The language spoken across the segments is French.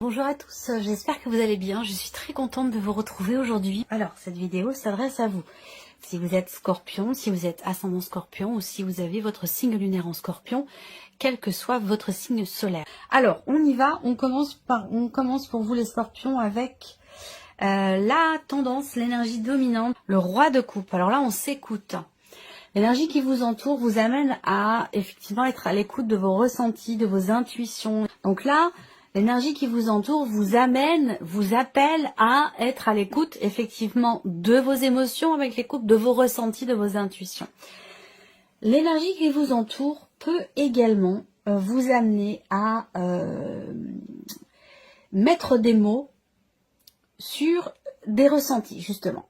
Bonjour à tous, j'espère que vous allez bien. Je suis très contente de vous retrouver aujourd'hui. Alors, cette vidéo s'adresse à vous. Si vous êtes scorpion, si vous êtes ascendant scorpion ou si vous avez votre signe lunaire en scorpion, quel que soit votre signe solaire. Alors, on y va, on commence pour vous les scorpions avec la tendance, l'énergie dominante, le roi de coupe. Alors là, on s'écoute. L'énergie qui vous entoure vous amène à effectivement être à l'écoute de vos ressentis, de vos intuitions. Donc là, l'énergie qui vous entoure vous amène, vous appelle à être à l'écoute effectivement de vos émotions, avec l'écoute de vos ressentis, de vos intuitions. L'énergie qui vous entoure peut également vous amener à mettre des mots sur des ressentis, justement.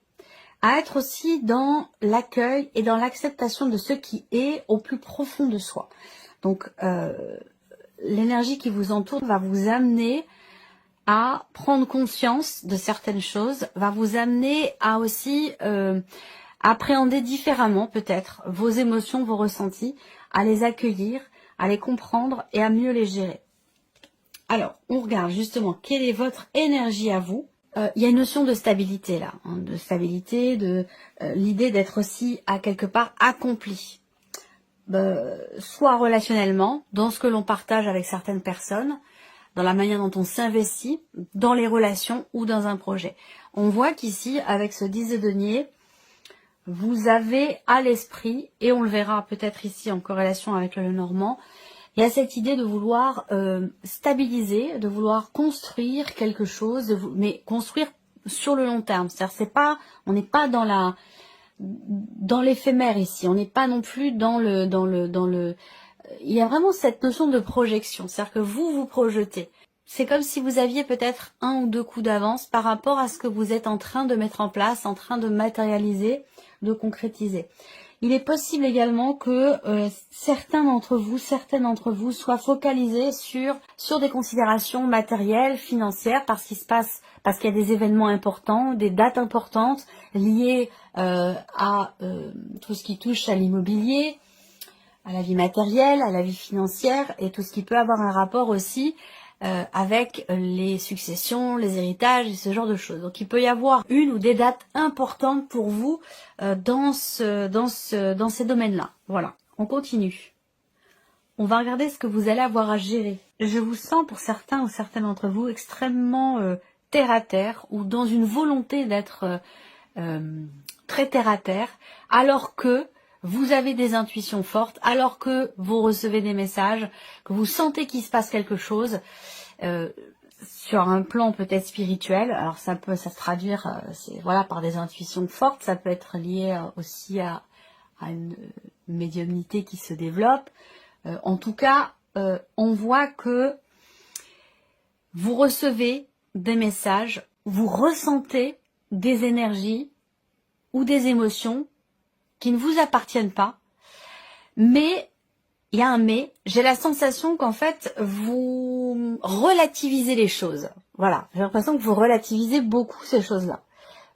À être aussi dans l'accueil et dans l'acceptation de ce qui est au plus profond de soi. Donc, l'énergie qui vous entoure va vous amener à prendre conscience de certaines choses, va vous amener à aussi appréhender différemment peut-être vos émotions, vos ressentis, à les accueillir, à les comprendre et à mieux les gérer. Alors, on regarde justement quelle est votre énergie à vous. Il y a une notion de stabilité là, hein, de stabilité, de l'idée d'être aussi à quelque part accompli, soit relationnellement, dans ce que l'on partage avec certaines personnes, dans la manière dont on s'investit, dans les relations ou dans un projet. On voit qu'ici, avec ce 10 de denier, vous avez à l'esprit, et on le verra peut-être ici en corrélation avec le Normand, il y a cette idée de vouloir stabiliser, de vouloir construire quelque chose, mais construire sur le long terme. C'est-à-dire, on n'est pas dans l'éphémère ici. On n'est pas non plus dans le. Il y a vraiment cette notion de projection. C'est-à-dire que vous projetez. C'est comme si vous aviez peut-être 1 ou 2 coups d'avance par rapport à ce que vous êtes en train de mettre en place, en train de matérialiser, de concrétiser. Il est possible également que certaines d'entre vous soient focalisés sur des considérations matérielles, financières, parce qu'il y a des événements importants, des dates importantes liées à tout ce qui touche à l'immobilier, à la vie matérielle, à la vie financière et tout ce qui peut avoir un rapport aussi avec les successions, les héritages et ce genre de choses. Donc il peut y avoir une ou des dates importantes pour vous dans ces domaines-là. Voilà, on continue. On va regarder ce que vous allez avoir à gérer. Je vous sens pour certains ou certaines d'entre vous extrêmement terre à terre ou dans une volonté d'être très terre à terre, alors que vous avez des intuitions fortes, alors que vous recevez des messages, que vous sentez qu'il se passe quelque chose sur un plan peut-être spirituel. Alors ça peut se traduire par des intuitions fortes, ça peut être lié aussi à une médiumnité qui se développe. En tout cas, on voit que vous recevez des messages, vous ressentez des énergies ou des émotions qui ne vous appartiennent pas, mais il y a un mais, j'ai la sensation qu'en fait vous relativisez les choses. Voilà, j'ai l'impression que vous relativisez beaucoup ces choses-là.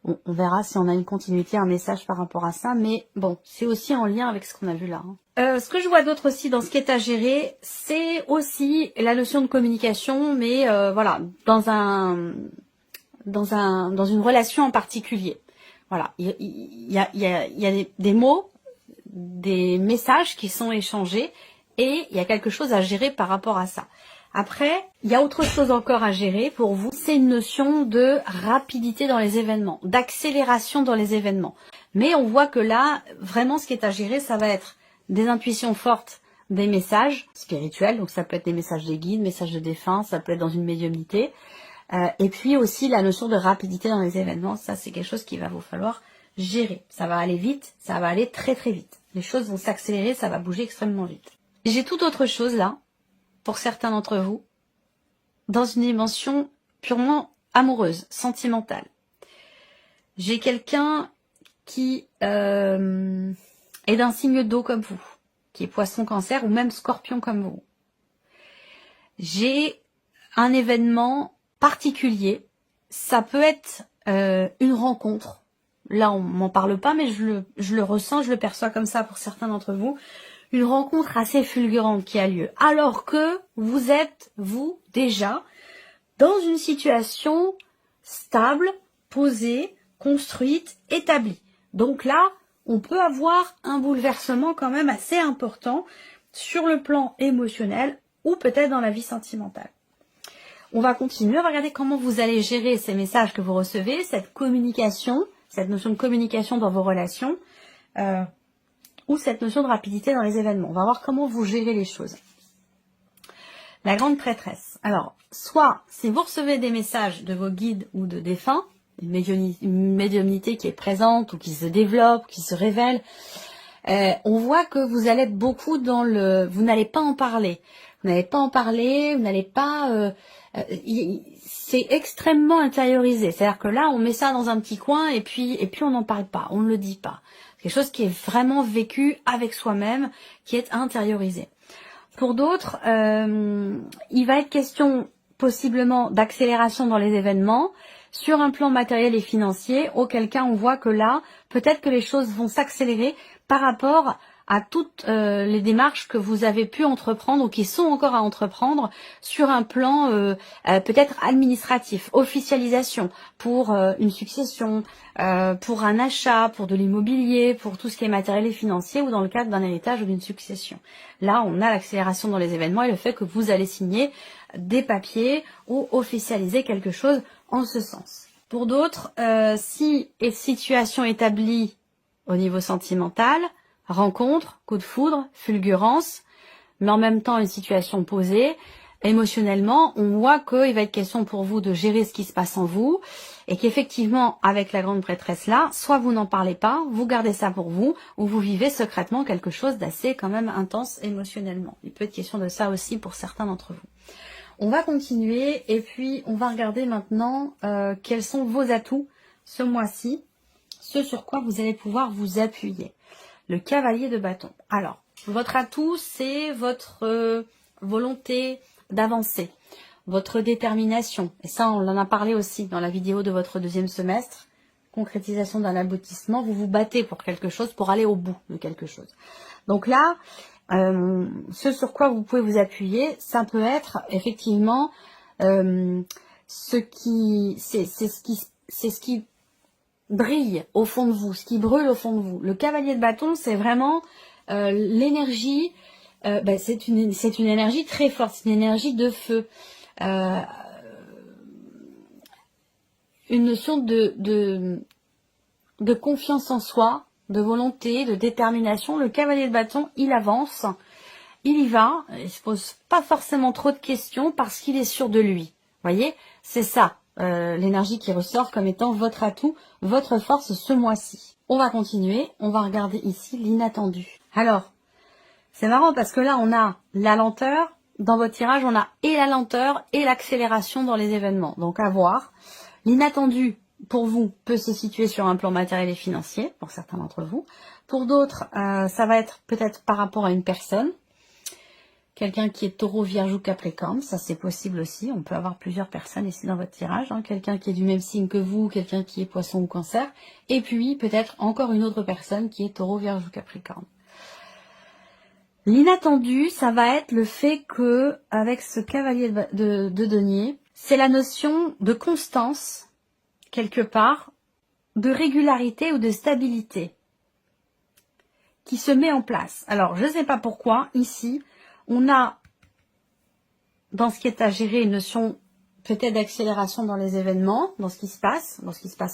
On verra si on a une continuité, un message par rapport à ça, mais bon, c'est aussi en lien avec ce qu'on a vu là. Ce que je vois d'autre aussi dans ce qui est à gérer, c'est aussi la notion de communication, mais voilà, dans une relation en particulier. Voilà, il y a des mots, des messages qui sont échangés et il y a quelque chose à gérer par rapport à ça. Après, il y a autre chose encore à gérer pour vous, c'est une notion de rapidité dans les événements, d'accélération dans les événements. Mais on voit que là, vraiment ce qui est à gérer, ça va être des intuitions fortes, des messages spirituels, donc ça peut être des messages des guides, messages de défunt, ça peut être dans une médiumnité. Et puis aussi la notion de rapidité dans les événements, ça c'est quelque chose qu'il va vous falloir gérer. Ça va aller vite, ça va aller très très vite. Les choses vont s'accélérer, ça va bouger extrêmement vite. J'ai toute autre chose là, pour certains d'entre vous, dans une dimension purement amoureuse, sentimentale. J'ai quelqu'un qui est d'un signe d'eau comme vous, qui est poisson cancer ou même scorpion comme vous. J'ai un événement particulier, ça peut être une rencontre. Là, on m'en parle pas, mais je le ressens, je le perçois comme ça pour certains d'entre vous. Une rencontre assez fulgurante qui a lieu. Alors que vous êtes, vous, déjà, dans une situation stable, posée, construite, établie. Donc là, on peut avoir un bouleversement quand même assez important sur le plan émotionnel ou peut-être dans la vie sentimentale. On va continuer, on va regarder comment vous allez gérer ces messages que vous recevez, cette communication, cette notion de communication dans vos relations, ou cette notion de rapidité dans les événements. On va voir comment vous gérez les choses. La grande prêtresse. Alors, soit si vous recevez des messages de vos guides ou de défunts, une médiumnité qui est présente ou qui se développe, qui se révèle, on voit que vous allez être beaucoup dans le... Vous n'allez pas en parler. Vous n'allez pas en parler, vous n'allez pas... c'est extrêmement intériorisé. C'est-à-dire que là, on met ça dans un petit coin et puis on n'en parle pas, on ne le dit pas. C'est quelque chose qui est vraiment vécu avec soi-même, qui est intériorisé. Pour d'autres, il va être question possiblement d'accélération dans les événements, sur un plan matériel et financier, auquel cas on voit que là, peut-être que les choses vont s'accélérer par rapport à toutes les démarches que vous avez pu entreprendre ou qui sont encore à entreprendre sur un plan peut-être administratif, officialisation, pour une succession, pour un achat, pour de l'immobilier, pour tout ce qui est matériel et financier ou dans le cadre d'un héritage ou d'une succession. Là, on a l'accélération dans les événements et le fait que vous allez signer des papiers ou officialiser quelque chose en ce sens. Pour d'autres, si est situation établie au niveau sentimental, rencontre, coup de foudre, fulgurance, mais en même temps une situation posée, émotionnellement, on voit qu'il va être question pour vous de gérer ce qui se passe en vous et qu'effectivement, avec la grande prêtresse là, soit vous n'en parlez pas, vous gardez ça pour vous, ou vous vivez secrètement quelque chose d'assez quand même intense émotionnellement. Il peut être question de ça aussi pour certains d'entre vous. On va continuer et puis on va regarder maintenant quels sont vos atouts ce mois-ci, ce sur quoi vous allez pouvoir vous appuyer. Le cavalier de bâton. Alors, votre atout, c'est votre volonté d'avancer, votre détermination. Et ça, on en a parlé aussi dans la vidéo de votre deuxième semestre. Concrétisation d'un aboutissement. Vous vous battez pour quelque chose, pour aller au bout de quelque chose. Donc là, ce sur quoi vous pouvez vous appuyer, ça peut être effectivement ce qui brille au fond de vous, ce qui brûle au fond de vous. Le cavalier de bâton, c'est vraiment l'énergie, c'est une énergie très forte, c'est une énergie de feu. Une notion de confiance en soi, de volonté, de détermination. Le cavalier de bâton, il avance, il y va, il se pose pas forcément trop de questions parce qu'il est sûr de lui. Vous voyez, c'est ça. L'énergie qui ressort comme étant votre atout, votre force ce mois-ci. On va continuer, on va regarder ici l'inattendu. Alors, c'est marrant parce que là, on a la lenteur. Dans votre tirage, on a et la lenteur et l'accélération dans les événements. Donc, à voir. L'inattendu, pour vous, peut se situer sur un plan matériel et financier, pour certains d'entre vous. Pour d'autres, ça va être peut-être par rapport à une personne. Quelqu'un qui est taureau, vierge ou capricorne, ça c'est possible aussi. On peut avoir plusieurs personnes ici dans votre tirage. Quelqu'un qui est du même signe que vous, quelqu'un qui est poisson ou cancer. Et puis peut-être encore une autre personne qui est taureau, vierge ou capricorne. L'inattendu, ça va être le fait que, avec ce cavalier de denier, c'est la notion de constance, quelque part, de régularité ou de stabilité qui se met en place. Alors, je ne sais pas pourquoi, ici, on a, dans ce qui est à gérer, une notion peut-être d'accélération dans les événements, dans ce qui se passe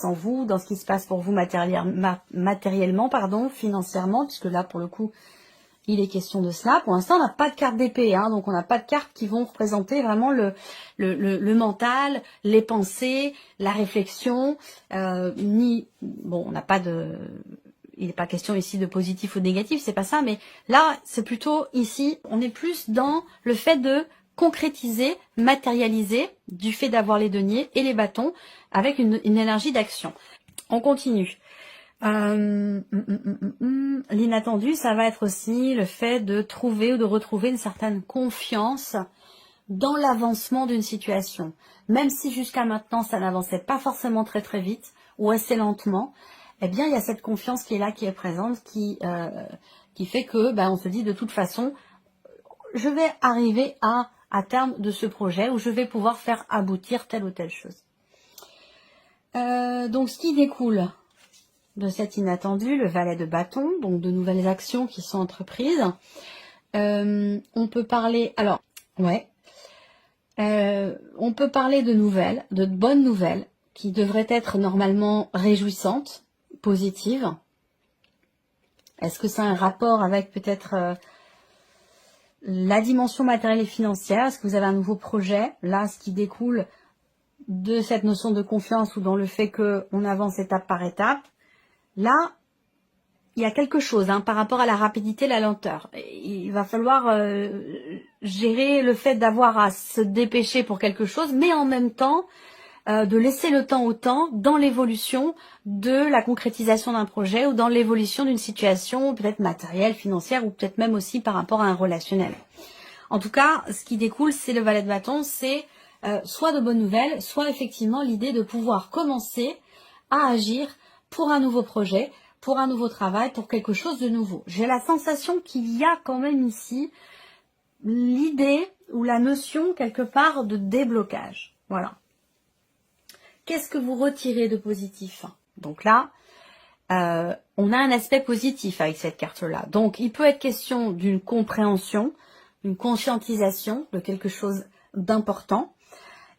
en vous, dans ce qui se passe pour vous matériellement, financièrement, puisque là, pour le coup, il est question de cela. Pour l'instant, on n'a pas de carte d'épée, donc on n'a pas de cartes qui vont représenter vraiment le mental, les pensées, la réflexion, on n'a pas de... Il n'est pas question ici de positif ou de négatif, c'est pas ça, mais là, c'est plutôt ici, on est plus dans le fait de concrétiser, matérialiser, du fait d'avoir les deniers et les bâtons, avec une énergie d'action. On continue. L'inattendu, ça va être aussi le fait de trouver ou de retrouver une certaine confiance dans l'avancement d'une situation. Même si jusqu'à maintenant, ça n'avançait pas forcément très très vite ou assez lentement, eh bien, il y a cette confiance qui est là, qui est présente, qui fait que, on se dit de toute façon, je vais arriver à à terme de ce projet où je vais pouvoir faire aboutir telle ou telle chose. Donc ce qui découle de cet inattendu, le valet de bâton, donc de nouvelles actions qui sont entreprises. On peut parler, alors, ouais, on peut parler de nouvelles, de bonnes nouvelles, qui devraient être normalement réjouissantes, positives. Est-ce que ça a un rapport avec peut-être la dimension matérielle et financière? Est-ce que vous avez un nouveau projet? Là, ce qui découle de cette notion de confiance ou dans le fait qu'on avance étape par étape, là, il y a quelque chose par rapport à la rapidité, la lenteur. Il va falloir gérer le fait d'avoir à se dépêcher pour quelque chose, mais en même temps, de laisser le temps au temps dans l'évolution de la concrétisation d'un projet ou dans l'évolution d'une situation peut-être matérielle, financière ou peut-être même aussi par rapport à un relationnel. En tout cas, ce qui découle, c'est le valet de bâton, c'est soit de bonnes nouvelles, soit effectivement l'idée de pouvoir commencer à agir pour un nouveau projet, pour un nouveau travail, pour quelque chose de nouveau. J'ai la sensation qu'il y a quand même ici l'idée ou la notion quelque part de déblocage. Voilà. Qu'est-ce que vous retirez de positif? Donc là, on a un aspect positif avec cette carte-là. Donc, il peut être question d'une compréhension, d'une conscientisation de quelque chose d'important.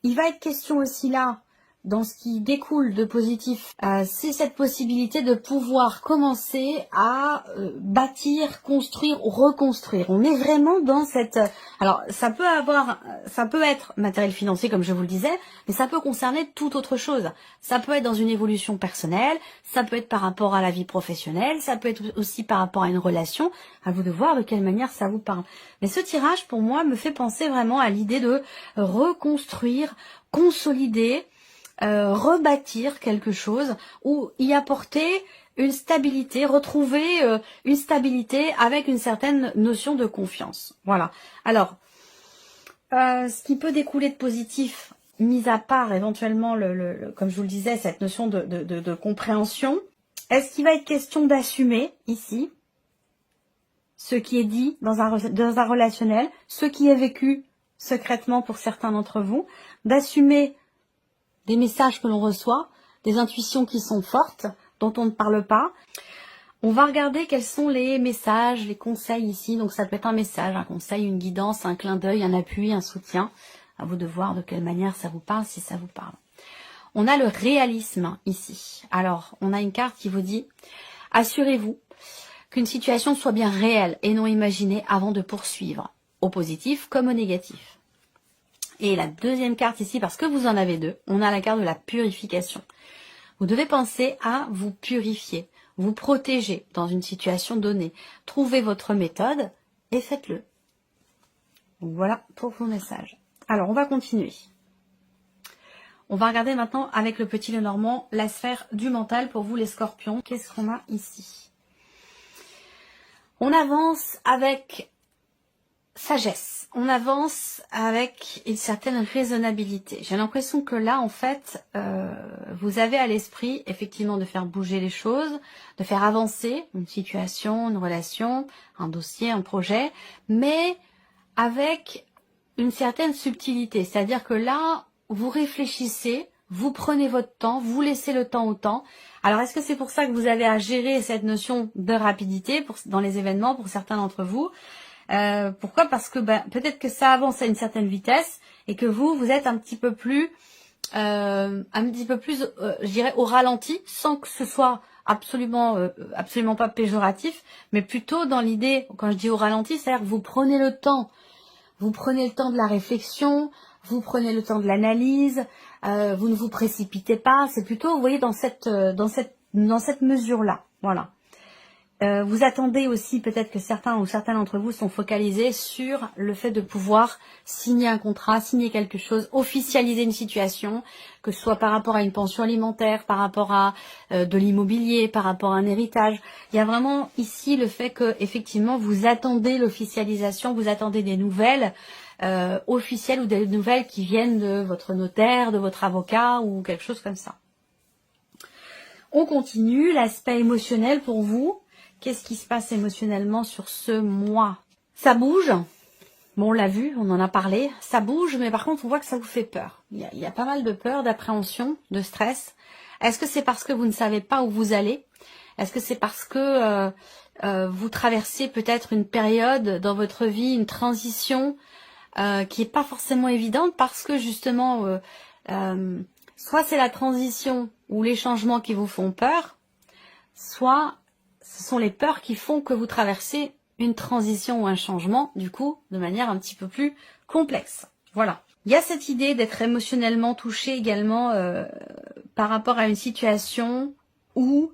Il va être question aussi là, dans ce qui découle de positif, c'est cette possibilité de pouvoir commencer à bâtir, construire, reconstruire. On est vraiment dans cette... Alors, ça peut être matériel financier, comme je vous le disais, mais ça peut concerner toute autre chose. Ça peut être dans une évolution personnelle, ça peut être par rapport à la vie professionnelle, ça peut être aussi par rapport à une relation. À vous de voir de quelle manière ça vous parle. Mais ce tirage, pour moi, me fait penser vraiment à l'idée de reconstruire, consolider, rebâtir quelque chose ou y apporter une stabilité, retrouver une stabilité avec une certaine notion de confiance. Voilà. Alors, ce qui peut découler de positif, mis à part éventuellement, comme je vous le disais, cette notion de compréhension, est-ce qu'il va être question d'assumer ici ce qui est dit dans un relationnel, ce qui est vécu secrètement pour certains d'entre vous, d'assumer des messages que l'on reçoit, des intuitions qui sont fortes, dont on ne parle pas. On va regarder quels sont les messages, les conseils ici. Donc ça peut être un message, un conseil, une guidance, un clin d'œil, un appui, un soutien. À vous de voir de quelle manière ça vous parle, si ça vous parle. On a le réalisme ici. Alors, on a une carte qui vous dit « Assurez-vous qu'une situation soit bien réelle et non imaginée avant de poursuivre, au positif comme au négatif. » Et la deuxième carte ici, parce que vous en avez deux, on a la carte de la purification. Vous devez penser à vous purifier, vous protéger dans une situation donnée. Trouvez votre méthode et faites-le. Donc voilà pour vos messages. Alors, on va continuer. On va regarder maintenant avec le petit Lenormand la sphère du mental pour vous les scorpions. Qu'est-ce qu'on a ici? On avance avec sagesse, on avance avec une certaine raisonnabilité. J'ai l'impression que là, en fait, vous avez à l'esprit, effectivement, de faire bouger les choses, de faire avancer une situation, une relation, un dossier, un projet, mais avec une certaine subtilité. C'est-à-dire que là, vous réfléchissez, vous prenez votre temps, vous laissez le temps au temps. Alors, est-ce que c'est pour ça que vous avez à gérer cette notion de rapidité dans les événements pour certains d'entre vous? Pourquoi? Parce que peut-être que ça avance à une certaine vitesse et que vous êtes un petit peu plus, je dirais, au ralenti, sans que ce soit absolument pas péjoratif, mais plutôt dans l'idée, quand je dis au ralenti, c'est-à-dire que vous prenez le temps de la réflexion, vous prenez le temps de l'analyse, vous ne vous précipitez pas. C'est plutôt, vous voyez, dans cette mesure-là, voilà. Vous attendez aussi peut-être que certains d'entre vous sont focalisés sur le fait de pouvoir signer un contrat, signer quelque chose, officialiser une situation, que ce soit par rapport à une pension alimentaire, par rapport à de l'immobilier, par rapport à un héritage. Il y a vraiment ici le fait que effectivement vous attendez l'officialisation, vous attendez des nouvelles officielles ou des nouvelles qui viennent de votre notaire, de votre avocat ou quelque chose comme ça. On continue, l'aspect émotionnel pour vous. Qu'est-ce qui se passe émotionnellement sur ce mois? Ça bouge, Bon, on l'a vu, on en a parlé, ça bouge, mais par contre, on voit que ça vous fait peur. Il y a pas mal de peur, d'appréhension, de stress. Est-ce que c'est parce que vous ne savez pas où vous allez? Est-ce que c'est parce que vous traversez peut-être une période dans votre vie, une transition qui est pas forcément évidente parce que justement, soit c'est la transition ou les changements qui vous font peur, soit ce sont les peurs qui font que vous traversez une transition ou un changement, du coup, de manière un petit peu plus complexe. Voilà. Il y a cette idée d'être émotionnellement touché également par rapport à une situation où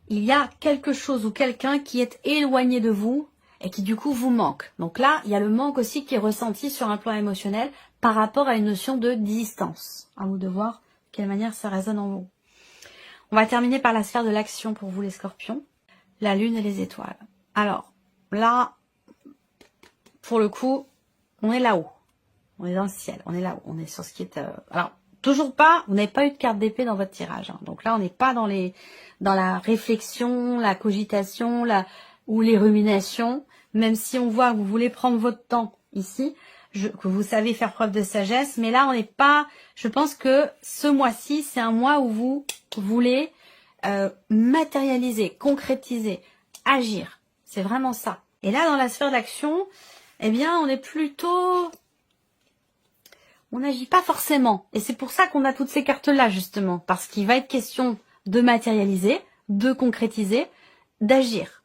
il y a quelque chose ou quelqu'un qui est éloigné de vous et qui du coup vous manque. Donc là, il y a le manque aussi qui est ressenti sur un plan émotionnel par rapport à une notion de distance. À vous de voir de quelle manière ça résonne en vous. On va terminer par la sphère de l'action pour vous les scorpions. La lune et les étoiles. Alors, là, pour le coup, on est là-haut. On est dans le ciel, on est là-haut. On est sur ce qui est... Alors, toujours pas, vous n'avez pas eu de carte d'épée dans votre tirage. Hein. Donc là, on n'est pas dans la réflexion, la cogitation, ou les ruminations. Même si on voit que vous voulez prendre votre temps ici, que vous savez faire preuve de sagesse. Mais là, on n'est pas... Je pense que ce mois-ci, c'est un mois où vous voulez matérialiser, concrétiser, agir. C'est vraiment ça. Et là, dans la sphère d'action, eh bien, on est plutôt... On n'agit pas forcément. Et c'est pour ça qu'on a toutes ces cartes-là, justement. Parce qu'il va être question de matérialiser, de concrétiser, d'agir.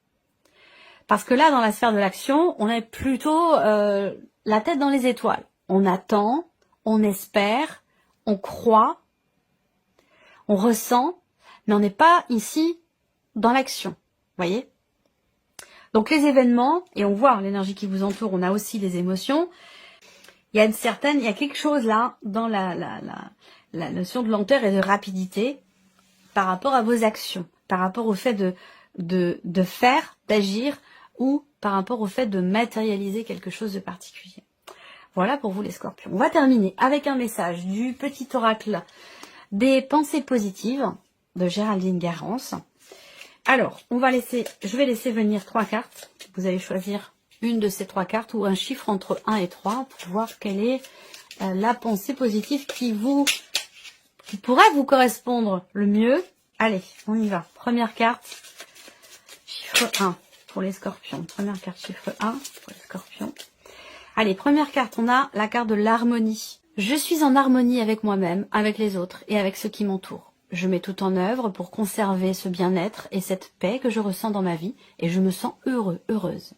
Parce que là, dans la sphère de l'action, on est plutôt la tête dans les étoiles. On attend, on espère, on croit, on ressent, mais on n'est pas ici dans l'action. Voyez ? Donc les événements, et on voit l'énergie qui vous entoure, on a aussi des émotions. Il y a quelque chose là dans la notion de lenteur et de rapidité par rapport à vos actions, par rapport au fait de faire, d'agir, ou par rapport au fait de matérialiser quelque chose de particulier. Voilà pour vous les scorpions. On va terminer avec un message du petit oracle des pensées positives de Géraldine Garance. Alors, je vais laisser venir 3 cartes. Vous allez choisir une de ces 3 cartes ou un chiffre entre 1 et 3 pour voir quelle est la pensée positive qui pourrait vous correspondre le mieux. Allez, on y va. Première carte, chiffre 1 pour les scorpions. Première carte, chiffre 1 pour les scorpions. Allez, première carte, on a la carte de l'harmonie. Je suis en harmonie avec moi-même, avec les autres et avec ceux qui m'entourent. Je mets tout en œuvre pour conserver ce bien-être et cette paix que je ressens dans ma vie et je me sens heureux, heureuse.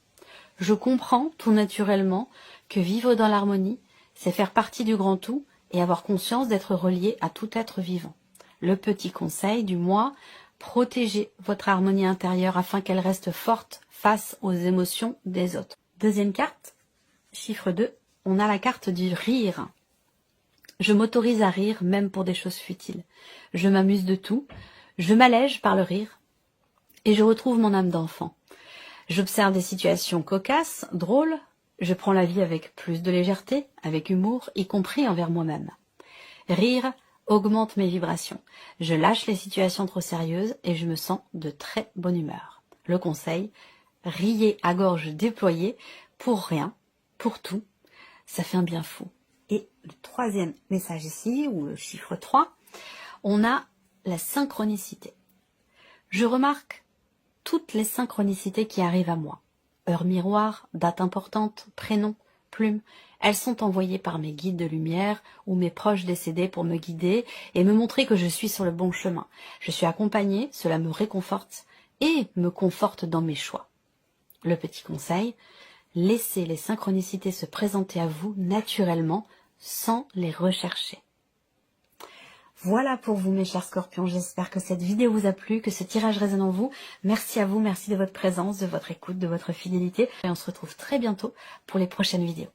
Je comprends tout naturellement que vivre dans l'harmonie, c'est faire partie du grand tout et avoir conscience d'être relié à tout être vivant. Le petit conseil du mois, protégez votre harmonie intérieure afin qu'elle reste forte face aux émotions des autres. Deuxième carte, chiffre 2, on a la carte du rire. Je m'autorise à rire même pour des choses futiles. Je m'amuse de tout, je m'allège par le rire et je retrouve mon âme d'enfant. J'observe des situations cocasses, drôles, je prends la vie avec plus de légèreté, avec humour, y compris envers moi-même. Rire augmente mes vibrations. Je lâche les situations trop sérieuses et je me sens de très bonne humeur. Le conseil, riez à gorge déployée pour rien, pour tout, ça fait un bien fou. Et le troisième message ici, ou le chiffre 3, on a la synchronicité. Je remarque toutes les synchronicités qui arrivent à moi. Heure miroir, date importante, prénom, plume, elles sont envoyées par mes guides de lumière ou mes proches décédés pour me guider et me montrer que je suis sur le bon chemin. Je suis accompagnée, cela me réconforte et me conforte dans mes choix. Le petit conseil, laissez les synchronicités se présenter à vous naturellement sans les rechercher. Voilà pour vous mes chers scorpions, j'espère que cette vidéo vous a plu, que ce tirage résonne en vous. Merci à vous, merci de votre présence, de votre écoute, de votre fidélité. Et on se retrouve très bientôt pour les prochaines vidéos.